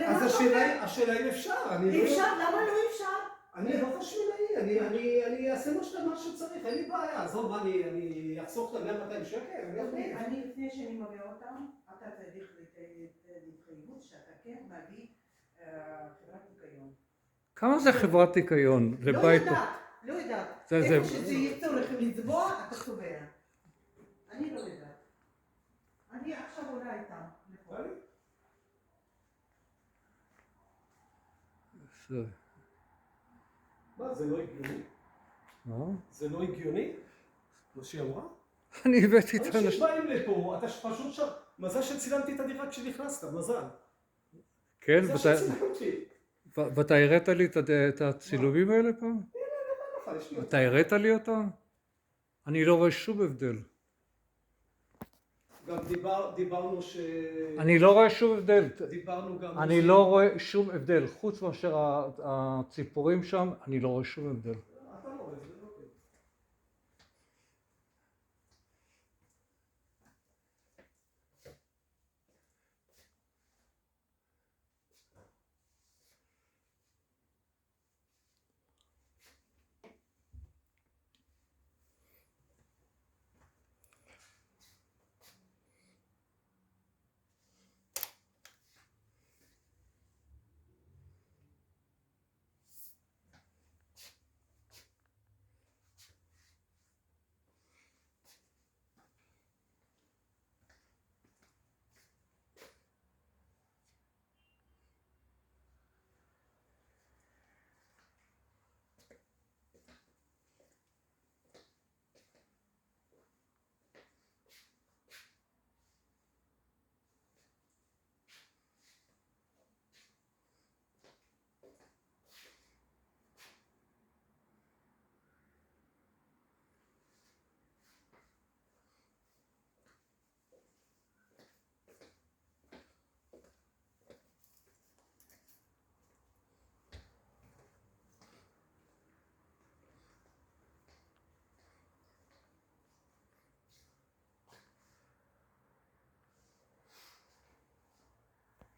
אז השאלה אם אפשר. אפשר, למה לא אפשר? אני לא חשמלאי, אני אעשה מה שצריך, אין לי בעיה. עזוב, מה, אני אחסוך את ה-100-200 שקל? אני לפני שאני מביאה אותם, אתה צריך להתחייבות שאתה כן מביא חברת ניקיון. כמה זה חברת ניקיון לבית? לא יודעת. איפה שזה יהיה צורך לצבוע, אתה צובע. אני לא יודעת. אני עכשיו עולה איתם. מה, זה לא הגיוני? זה לא הגיוני? מה שהיא אמרה? אני הבאתי את אנשים באים לפה, אתה פשוט שם, מזל שצילמתי את הדירה כשנכנסת, מזל. כן, מזל שצילמתי. ואתה הראת לי את הצילומים האלה פעם? אתה הראת לי אותם? אני לא רואה שום הבדל. גם דיברנו אני לא רואה שום הבדל. דיברנו גם... אני לא רואה שום הבדל. חוץ מאשר הציפורים שם, אני לא רואה שום הבדל.